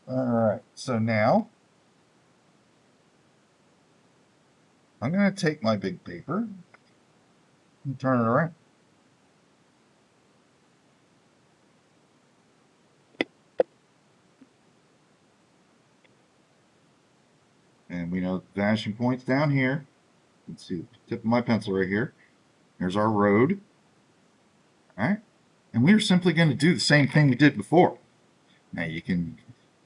All right, so now I'm going to take my big paper and turn it around. And we know the vanishing point's down here. You can see the tip of my pencil right here. There's our road. All right. And we're simply going to do the same thing we did before. Now you can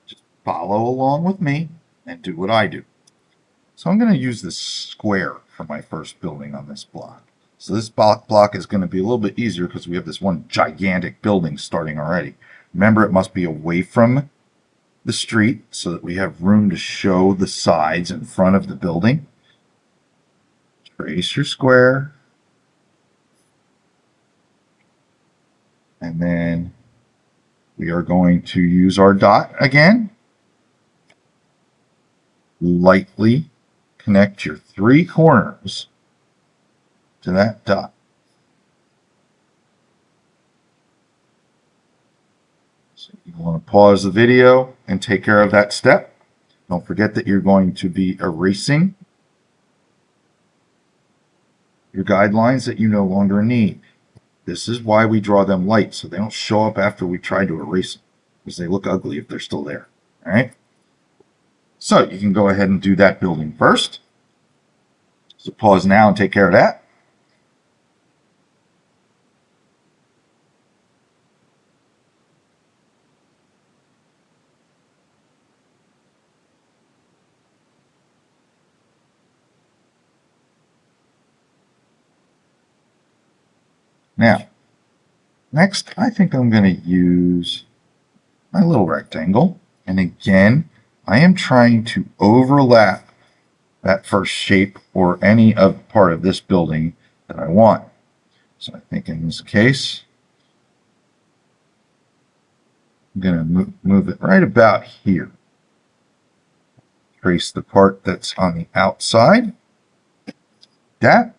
just follow along with me and do what I do. So I'm going to use this square for my first building on this block. So this block is going to be a little bit easier because we have this one gigantic building starting already. Remember, it must be away from the street so that we have room to show the sides in front of the building. Trace your square. And then we are going to use our dot again. Lightly connect your three corners to that dot. So you want to pause the video and take care of that step. Don't forget that you're going to be erasing your guidelines that you no longer need. This is why we draw them light, so they don't show up after we try to erase them, because they look ugly if they're still there. All right? So you can go ahead and do that building first. So pause now and take care of that. Now, next, I think I'm going to use my little rectangle. And again, I am trying to overlap that first shape or any of part of this building that I want. So I think in this case, I'm going to move it right about here. Trace the part that's on the outside. That.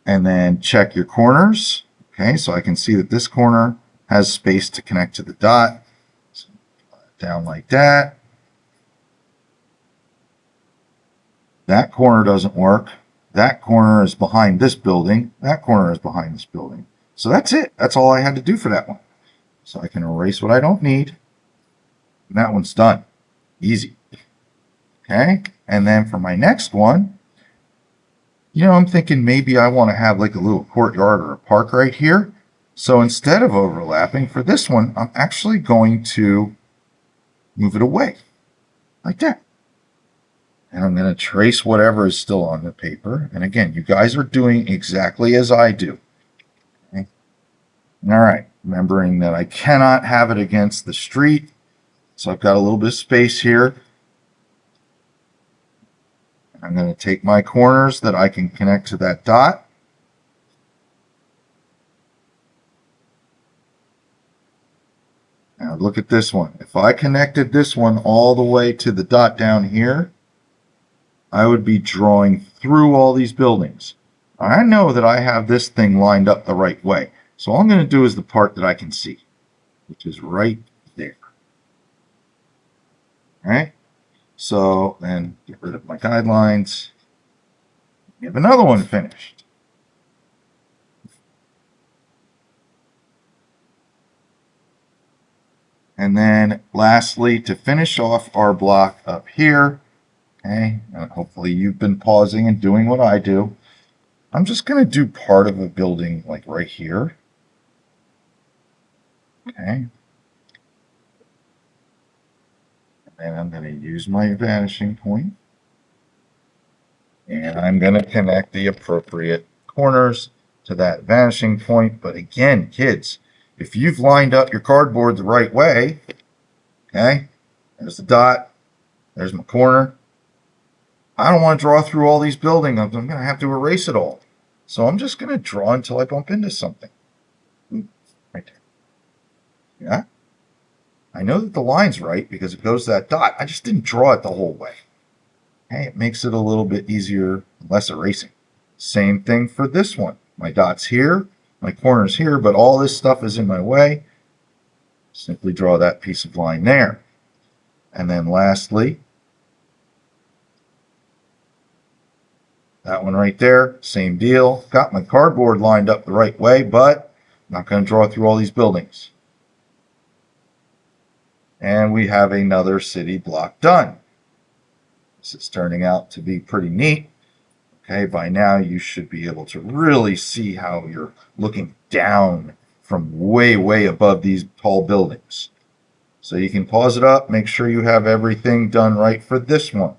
And then check your corners. Okay, so I can see that this corner has space to connect to the dot. So down like that. That corner doesn't work. That corner is behind this building. That corner is behind this building. So that's it. That's all I had to do for that one. So I can erase what I don't need. And that one's done. Easy. Okay, and then for my next one, I'm thinking maybe I want to have like a little courtyard or a park right here. So instead of overlapping for this one, I'm actually going to move it away like that. And I'm going to trace whatever is still on the paper. And again, you guys are doing exactly as I do. Okay? All right, remembering that I cannot have it against the street. So I've got a little bit of space here. I'm going to take my corners that I can connect to that dot. Now look at this one. If I connected this one all the way to the dot down here, I would be drawing through all these buildings. I know that I have this thing lined up the right way. So all I'm going to do is the part that I can see, which is right there. All right. So then get rid of my guidelines. We have another one finished. And then lastly, to finish off our block up here, okay, and hopefully you've been pausing and doing what I do, I'm just going to do part of a building like right here. Okay. And I'm going to use my vanishing point. And I'm going to connect the appropriate corners to that vanishing point. But again, kids, if you've lined up your cardboard the right way, okay, there's the dot, there's my corner. I don't want to draw through all these buildings. I'm going to have to erase it all. So I'm just going to draw until I bump into something. Right there. Yeah. I know that the line's right because it goes to that dot. I just didn't draw it the whole way. Okay, it makes it a little bit easier, less erasing. Same thing for this one. My dot's here, my corner's here, but all this stuff is in my way. Simply draw that piece of line there. And then lastly, that one right there, same deal. Got my cardboard lined up the right way, but I'm not going to draw through all these buildings. And we have another city block done. This is turning out to be pretty neat. Okay, by now you should be able to really see how you're looking down from way, way above these tall buildings. So you can pause it up, make sure you have everything done right for this one.